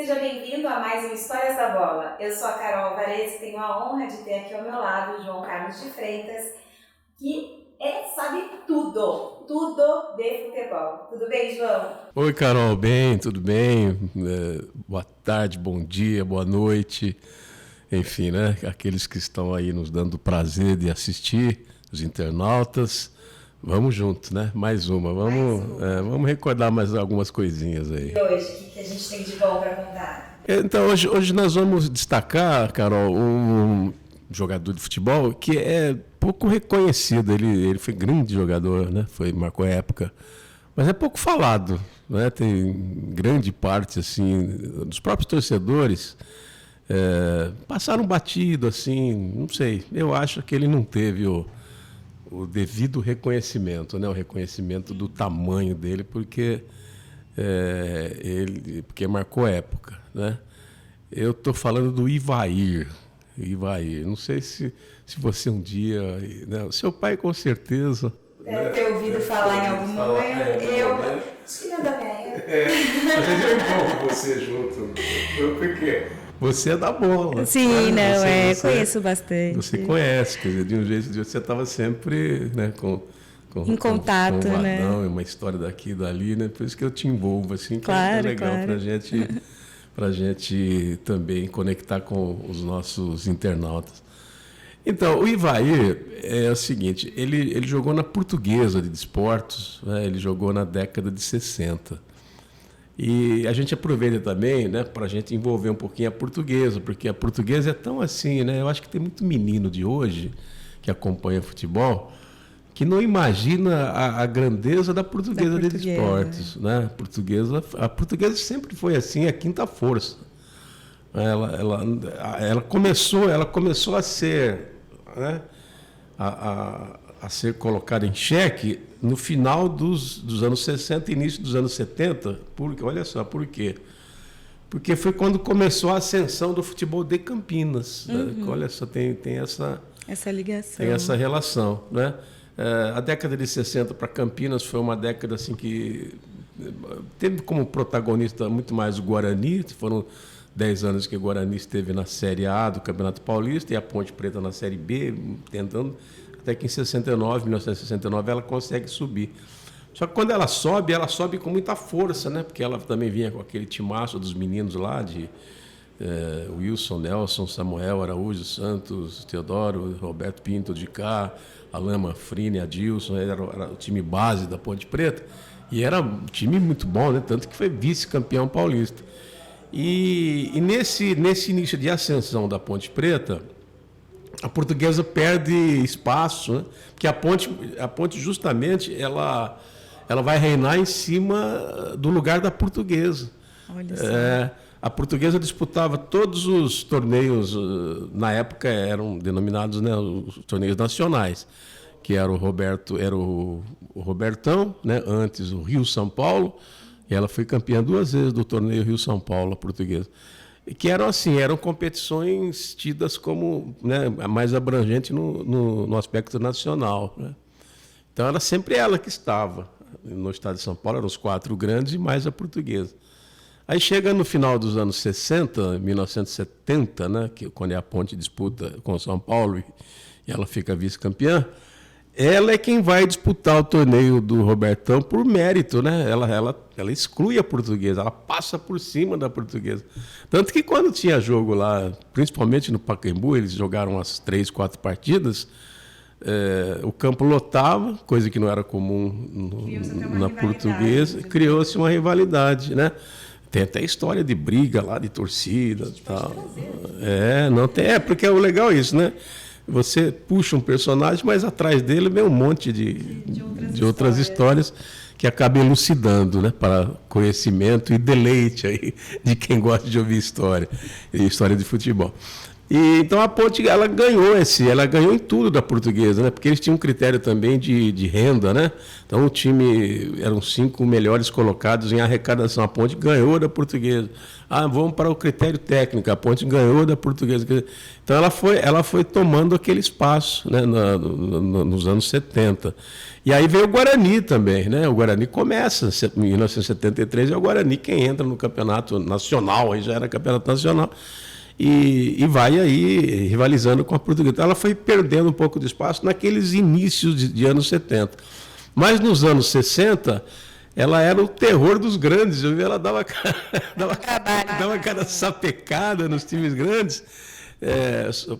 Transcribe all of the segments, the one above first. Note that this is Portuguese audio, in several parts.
Seja bem-vindo a mais um Histórias da Bola. Eu sou a Carol Alvarez e tenho a honra de ter aqui ao meu lado o João Carlos de Freitas, que sabe tudo de futebol. Tudo bem, João? Oi, Carol, tudo bem? Boa tarde, bom dia, boa noite. Enfim, né? Aqueles que estão aí nos dando o prazer de assistir, os internautas. Vamos junto, né? Mais uma. Vamos recordar mais algumas coisinhas aí. E hoje, o que a gente tem de bom para contar? Então, hoje nós vamos destacar, Carol, um jogador de futebol que é pouco reconhecido. Ele foi grande jogador, né? Marcou época. Mas é pouco falado, né? Tem grande parte, assim, dos próprios torcedores passaram batido, assim, não sei. Eu acho que ele não teve o devido reconhecimento, né? O reconhecimento do tamanho dele, porque porque marcou época, né? Eu estou falando do Ivair. Não sei se você um dia... Né? O seu pai, com certeza... Deve ter ouvido falar em algum momento. Eu... Acho que não da minha época. Mas é bom você junto. Por quê? Você é da bola. Sim, conheço bastante. Você conhece, quer dizer, de um jeito você estava sempre, né, em contato, com o né? Vadão, uma história daqui e dali, né? Por isso que eu te envolvo, assim, que claro, é legal claro. pra gente também conectar com os nossos internautas. Então, o Ivair é o seguinte, ele jogou na Portuguesa de Desportos, né? Ele jogou na década de 60. E a gente aproveita também, né, para a gente envolver um pouquinho a Portuguesa, porque a Portuguesa é tão assim, né? Eu acho que tem muito menino de hoje que acompanha futebol que não imagina a grandeza da Portuguesa de Desportos, né? A Portuguesa sempre foi assim, a quinta força. Ela começou a ser, né, a ser colocada em xeque no final dos anos 60 e início dos anos 70. Olha só, por quê? Porque foi quando começou a ascensão do futebol de Campinas. Né? Olha só, tem essa ligação. Tem essa relação. Né? A década de 60 para Campinas foi uma década assim, que teve como protagonista muito mais o Guarani. Foram 10 anos que o Guarani esteve na Série A do Campeonato Paulista e a Ponte Preta na Série B, tentando... Até que em 1969, ela consegue subir. Só que quando ela sobe com muita força, né? Porque ela também vinha com aquele timaço dos meninos lá, de Wilson, Nelson, Samuel, Araújo, Santos, Teodoro, Roberto Pinto de Cá, Alain Manfrini, Adilson, era o time base da Ponte Preta. E era um time muito bom, né? Tanto que foi vice-campeão paulista. E nesse início de ascensão da Ponte Preta, a Portuguesa perde espaço, né? Porque a ponte justamente ela vai reinar em cima do lugar da Portuguesa. Olha só. A Portuguesa disputava todos os torneios, na época eram denominados, né, os torneios nacionais, que era o Robertão, né, antes o Rio-São Paulo, e ela foi campeã 2 vezes do torneio Rio-São Paulo, a Portuguesa. Que eram competições tidas como, né, mais abrangente no aspecto nacional. Né? Então, era sempre ela que estava. No estado de São Paulo, eram os 4 grandes e mais a Portuguesa. Aí chega no final dos anos 60, 1970, né, quando a Ponte disputa com São Paulo e ela fica vice-campeã, ela é quem vai disputar o torneio do Robertão por mérito, né? Ela exclui a Portuguesa, ela passa por cima da Portuguesa. Tanto que quando tinha jogo lá, principalmente no Pacaembu, eles jogaram umas 3, 4 partidas, o campo lotava, coisa que não era comum na Portuguesa, criou-se uma rivalidade, né? Tem até história de briga lá, de torcida e tal. Porque o legal é isso, né? Você puxa um personagem, mas atrás dele vem um monte de outras histórias que acaba elucidando, né, para conhecimento e deleite aí de quem gosta de ouvir história de futebol. E, então a Ponte ela ganhou em tudo da Portuguesa, né? Porque eles tinham um critério também de renda, né? Então o time eram 5 melhores colocados em arrecadação. A Ponte ganhou da Portuguesa. Ah, vamos para o critério técnico. A Ponte ganhou da Portuguesa. Então ela foi tomando aquele espaço, né? Nos anos 70. E aí veio o Guarani também, né? O Guarani começa em 1973, é o Guarani quem entra no campeonato nacional, aí já era campeonato nacional. E vai aí rivalizando com a Portuguesa. Então, ela foi perdendo um pouco de espaço naqueles inícios de anos 70. Mas nos anos 60, ela era o terror dos grandes. Eu vi ela dava cada sapecada nos times grandes.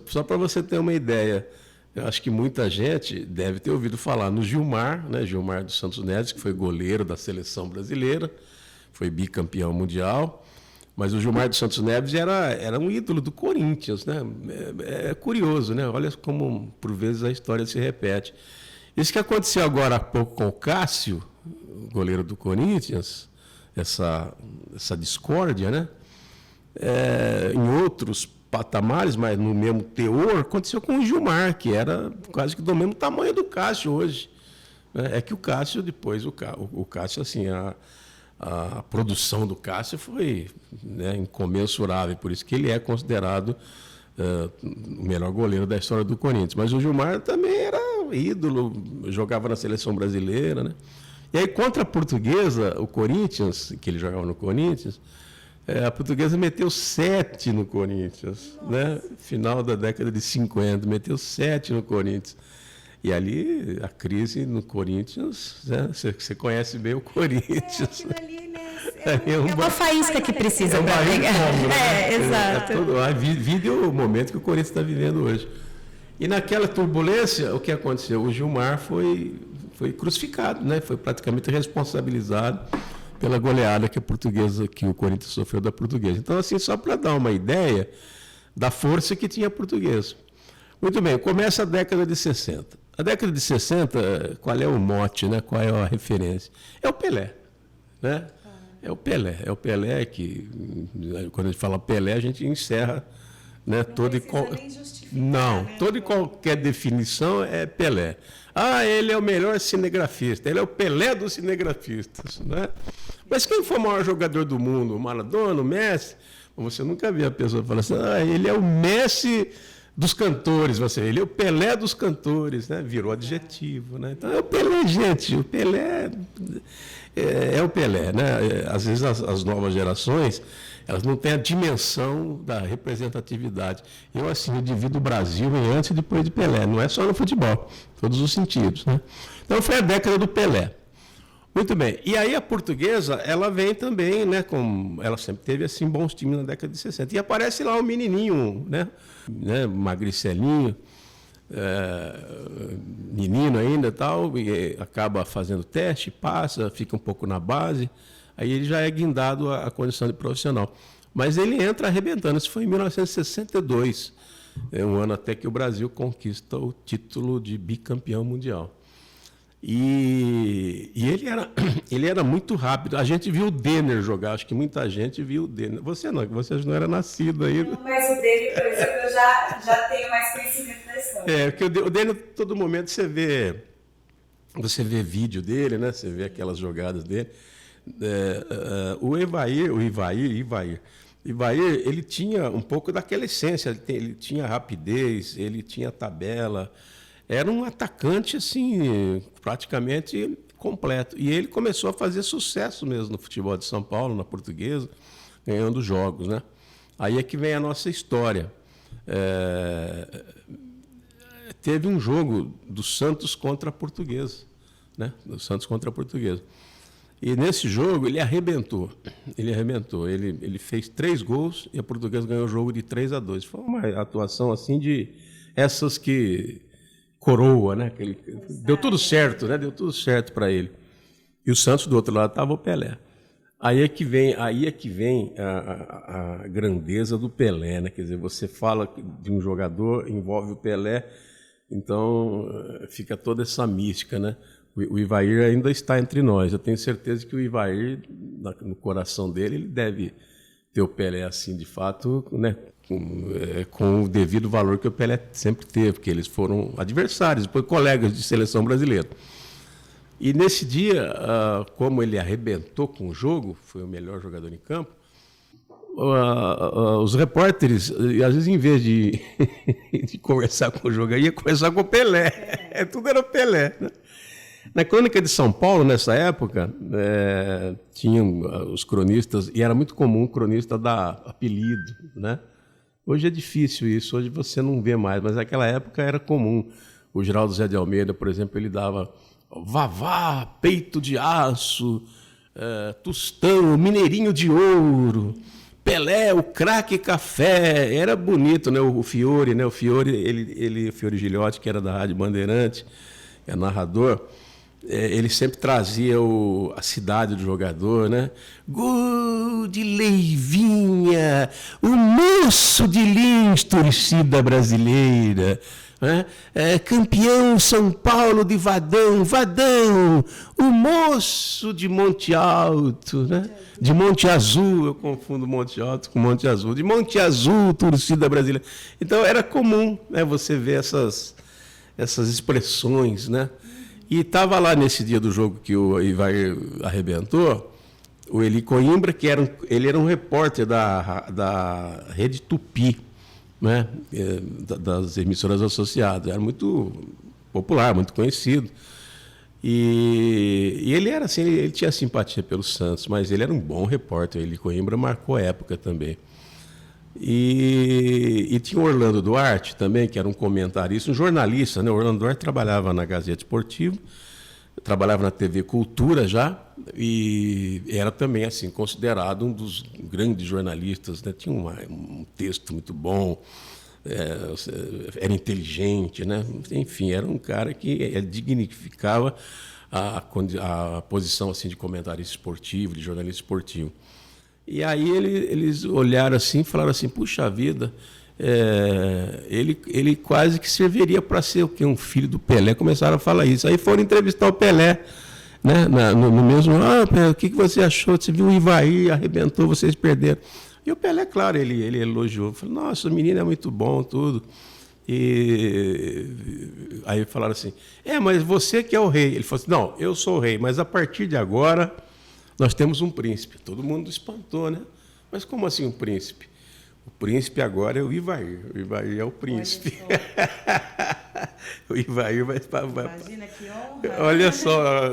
Só para você ter uma ideia, eu acho que muita gente deve ter ouvido falar no Gilmar, né? Gilmar dos Santos Neves, que foi goleiro da seleção brasileira, foi bicampeão mundial. Mas o Gilmar dos Santos Neves era um ídolo do Corinthians, né? É curioso, né? Olha como, por vezes, a história se repete. Isso que aconteceu agora há pouco com o Cássio, goleiro do Corinthians, essa discórdia, né? Em outros patamares, mas no mesmo teor, aconteceu com o Gilmar, que era quase que do mesmo tamanho do Cássio hoje. É que o Cássio, depois, o Cássio, assim, a produção do Cássio foi, né, incomensurável, por isso que ele é considerado o melhor goleiro da história do Corinthians. Mas o Gilmar também era ídolo, jogava na seleção brasileira, né? E aí, contra a Portuguesa, o Corinthians, que ele jogava no Corinthians, a Portuguesa meteu 7 no Corinthians, né? Final da década de 50, meteu 7 no Corinthians. E ali, a crise no Corinthians, né? Você conhece bem o Corinthians. É uma faísca que precisa também. Exato. Vive o momento que o Corinthians está vivendo hoje. E naquela turbulência, o que aconteceu? O Gilmar foi crucificado, né? Foi praticamente responsabilizado pela goleada que o Corinthians sofreu da Portuguesa. Então, assim, só para dar uma ideia da força que tinha a Portuguesa. Muito bem, começa a década de 60. A década de 60, qual é o mote, né? Qual é a referência? É o Pelé, né? É o Pelé que, quando a gente fala Pelé, a gente encerra, né, toda e qualquer definição é Pelé. Ah, ele é o melhor cinegrafista, ele é o Pelé dos cinegrafistas, né? Mas quem foi o maior jogador do mundo? O Maradona, o Messi? Você nunca viu a pessoa falar assim, ele é o Messi dos cantores, ele é o Pelé dos cantores, né? Virou adjetivo, né? Então é o Pelé, gente, o Pelé é o Pelé, né? Às vezes as novas gerações, elas não têm a dimensão da representatividade. Eu divido o Brasil em antes e depois de Pelé, não é só no futebol, todos os sentidos, né? Então foi a década do Pelé. Muito bem. E aí a Portuguesa, ela vem também, né, ela sempre teve assim bons times na década de 60. E aparece lá o menininho, né, magricelinho, menino ainda e tal, e acaba fazendo teste, passa, fica um pouco na base, aí ele já é guindado à condição de profissional. Mas ele entra arrebentando. Isso foi em 1962, um ano até que o Brasil conquista o título de bicampeão mundial. E ele era muito rápido. A gente viu o Denner jogar, acho que muita gente viu o Denner. Você não era nascido ainda. Não, mas o Denner, por exemplo, eu já tenho mais conhecimento da história. Porque o Denner, todo momento você vê vídeo dele, né? Você vê aquelas jogadas dele. O Ivair, ele tinha um pouco daquela essência, ele tinha rapidez, ele tinha tabela. Era um atacante, assim, praticamente completo. E ele começou a fazer sucesso mesmo no futebol de São Paulo, na Portuguesa, ganhando jogos, né? Aí é que vem a nossa história. Teve um jogo do Santos contra a Portuguesa, né? Do Santos contra a Portuguesa. E nesse jogo ele arrebentou. Ele fez 3 gols e a Portuguesa ganhou o jogo de 3-2. Foi uma atuação assim de essas que coroa, né? Deu tudo certo, né? Deu tudo certo para ele. E o Santos do outro lado estava o Pelé. Aí é que vem a grandeza do Pelé, né? Quer dizer, você fala de um jogador, envolve o Pelé, então fica toda essa mística, né? O Ivair ainda está entre nós. Eu tenho certeza que o Ivair, no coração dele, ele deve ter o Pelé assim, de fato, né? com o devido valor que o Pelé sempre teve, porque eles foram adversários, depois colegas de seleção brasileira. E nesse dia, como ele arrebentou com o jogo, foi o melhor jogador em campo, os repórteres, às vezes, em vez de conversar com o jogador, ia conversar com o Pelé. Tudo era Pelé, né? Na Crônica de São Paulo, nessa época, tinham os cronistas, e era muito comum o cronista dar apelido, né? Hoje é difícil isso, hoje você não vê mais, mas naquela época era comum. O Geraldo Zé de Almeida, por exemplo, ele dava Vavá, peito de aço, Tostão, mineirinho de ouro, Pelé, o craque café. Era bonito, né? O Fiore, né? O Fiore Gilhote, que era da Rádio Bandeirante, é narrador. Ele sempre trazia a cidade do jogador, né? Gol de Leivinha, o moço de Lins, torcida brasileira. Né? Campeão São Paulo de Vadão, o moço de Monte Alto, né? De Monte Azul, eu confundo Monte Alto com Monte Azul, de Monte Azul, torcida brasileira. Então era comum, né, você ver essas expressões, né? E estava lá nesse dia do jogo que o Ivair arrebentou, o Eli Coimbra, ele era um repórter da Rede Tupi, né? Das emissoras associadas. Era muito popular, muito conhecido. E ele era assim, ele tinha simpatia pelo Santos, mas ele era um bom repórter. O Eli Coimbra marcou época também. E tinha o Orlando Duarte também, que era um comentarista, um jornalista, né? O Orlando Duarte trabalhava na Gazeta Esportiva, trabalhava na TV Cultura já, e era também assim considerado um dos grandes jornalistas, né? Tinha um texto muito bom, era inteligente, né? Enfim, era um cara que dignificava a posição assim, de comentarista esportivo, de jornalista esportivo. E aí eles olharam assim e falaram assim, puxa vida, ele quase que serviria para ser o quê? Um filho do Pelé. Começaram a falar isso. Aí foram entrevistar o Pelé, né? No mesmo, Pelé, o que você achou? Você viu o Ivair, arrebentou, vocês perderam. E o Pelé, claro, ele elogiou. Falou, nossa, o menino é muito bom, tudo. E aí falaram assim, mas você que é o rei. Ele falou assim, não, eu sou o rei, mas a partir de agora nós temos um príncipe. Todo mundo espantou, né? Mas como assim um príncipe? O príncipe agora é o Ivair. O Ivair é o príncipe. O Ivair vai... Imagina que honra. Olha só,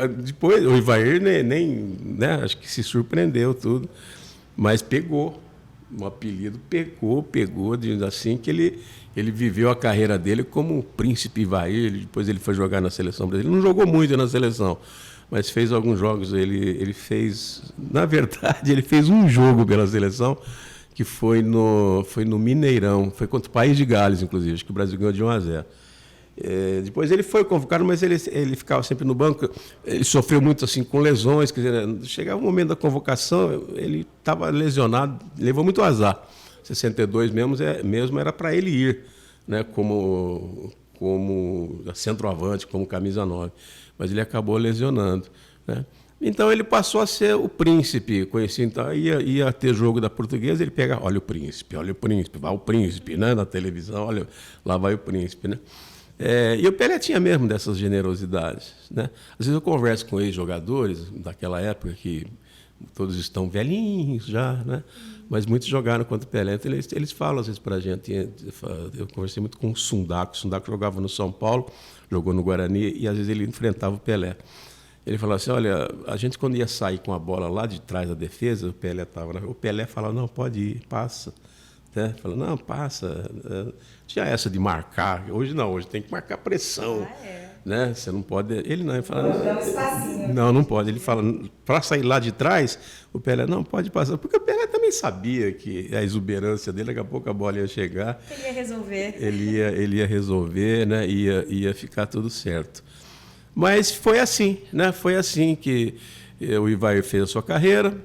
depois o Ivair nem né, acho que se surpreendeu tudo, mas pegou. O apelido pegou, assim que ele viveu a carreira dele como o príncipe Ivair. Depois ele foi jogar na seleção brasileira. Ele não jogou muito na seleção, mas fez alguns jogos. Ele fez, na verdade, ele fez um jogo pela seleção, que foi no Mineirão, foi contra o País de Gales, inclusive, acho que o Brasil ganhou de 1-0. Depois ele foi convocado, mas ele ficava sempre no banco. Ele sofreu muito assim, com lesões, quer dizer, chegava o momento da convocação, ele estava lesionado, levou muito azar. 62 mesmo era para ele ir, né, como centroavante, como camisa 9. Mas ele acabou lesionando, né? Então ele passou a ser o príncipe, conhecido. Então ia ter jogo da Portuguesa, ele pega, olha o príncipe, vai o príncipe, né, na televisão, olha, lá vai o príncipe, né? E o Pelé tinha mesmo dessas generosidades, né? Às vezes eu converso com ex-jogadores daquela época que todos estão velhinhos já, né? Mas muitos jogaram contra o Pelé. Então eles falam às vezes para a gente. Eu conversei muito com o Sundaco. O Sundaco jogava no São Paulo, jogou no Guarani e às vezes ele enfrentava o Pelé. Ele falava assim, olha, a gente quando ia sair com a bola lá de trás da defesa, o Pelé estava lá, o Pelé falava, não, pode ir, passa. Né? Falava, não, passa. Tinha essa de marcar. Hoje não, hoje tem que marcar pressão. Né? Você não pode. Ele não, ele fala. Não pode. Ele fala, para sair lá de trás, o Pelé não pode passar. Porque o Pelé também sabia que a exuberância dele, daqui a pouco a bola ia chegar. Ele ia resolver. Ele ia resolver, né? Ia ficar tudo certo. Mas foi assim, né? Foi assim que o Ivair fez a sua carreira.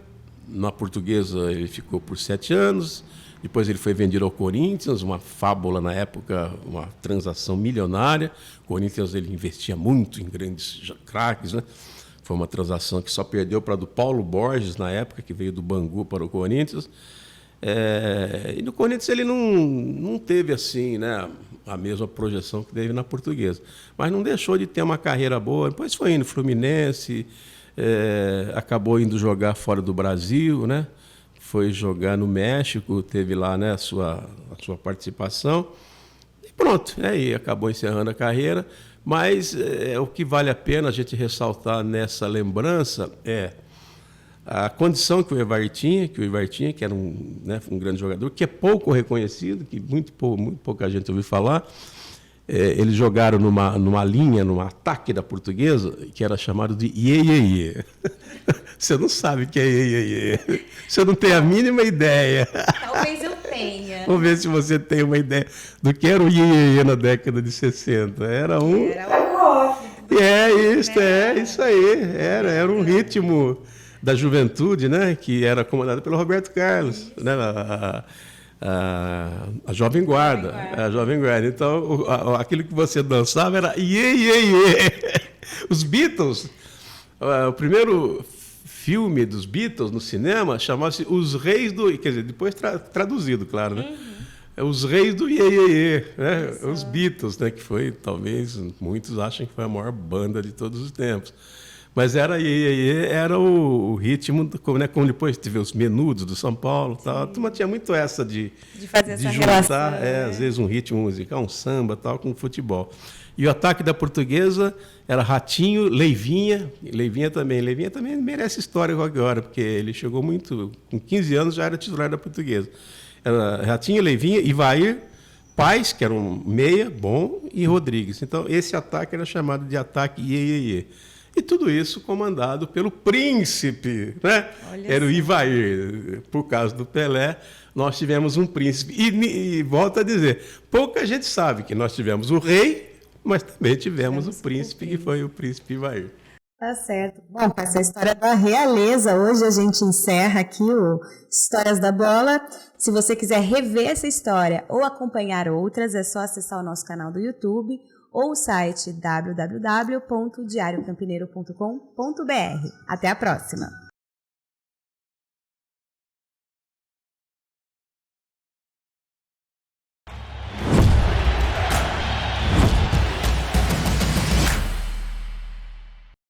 Na Portuguesa ele ficou por 7 anos. Depois ele foi vendido ao Corinthians, uma fábula na época, uma transação milionária. O Corinthians ele investia muito em grandes craques, né? Foi uma transação que só perdeu para a do Paulo Borges, na época, que veio do Bangu para o Corinthians. E no Corinthians ele não teve assim, né, a mesma projeção que teve na Portuguesa. Mas não deixou de ter uma carreira boa. Depois foi indo Fluminense, acabou indo jogar fora do Brasil, né? Foi jogar no México, teve lá, né, a sua participação. E pronto, aí acabou encerrando a carreira. Mas o que vale a pena a gente ressaltar nessa lembrança é a condição que o Ivair tinha, que era um grande jogador, que é pouco reconhecido, que muito pouca gente ouviu falar. Eles jogaram numa linha, num ataque da Portuguesa, que era chamado de iê. Você não sabe o que é iê. Você não tem a mínima ideia. Talvez eu tenha. Vamos ver se você tem uma ideia do que era o iê na década de 60. Era um rock. isso aí. Era um ritmo da juventude, né, que era comandada pelo Roberto Carlos, né, a Jovem Guarda. A Jovem Guarda. Então, aquilo que você dançava era iê. Os Beatles, o primeiro filme dos Beatles no cinema chamava-se Os Reis do... Quer dizer, depois traduzido, claro, né? Os Reis do iê, né? Os Beatles, né, que foi, talvez, muitos acham que foi a maior banda de todos os tempos. Mas era era o ritmo, né, como depois teve os Menudos do São Paulo. Tal. A turma tinha muito essa de fazer essa juntar, relação, né? às vezes, um ritmo musical, um samba, tal, com futebol. E o ataque da Portuguesa era Ratinho, Leivinha também merece história qualquer hora, porque ele chegou muito... Com 15 anos já era titular da Portuguesa. Era Ratinho, Leivinha, Ivair, Paes, que era um meia, bom, e Rodrigues. Então, esse ataque era chamado de ataque iê. E tudo isso comandado pelo príncipe, né? Era o Ivair. Por causa do Pelé, nós tivemos um príncipe. E volto a dizer, pouca gente sabe que nós tivemos o rei, mas também tivemos o príncipe, que foi o príncipe Ivair. Tá certo. Bom, com essa história da realeza, hoje a gente encerra aqui o Histórias da Bola. Se você quiser rever essa história ou acompanhar outras, é só acessar o nosso canal do YouTube ou o site www.diariocampineiro.com.br. Até a próxima!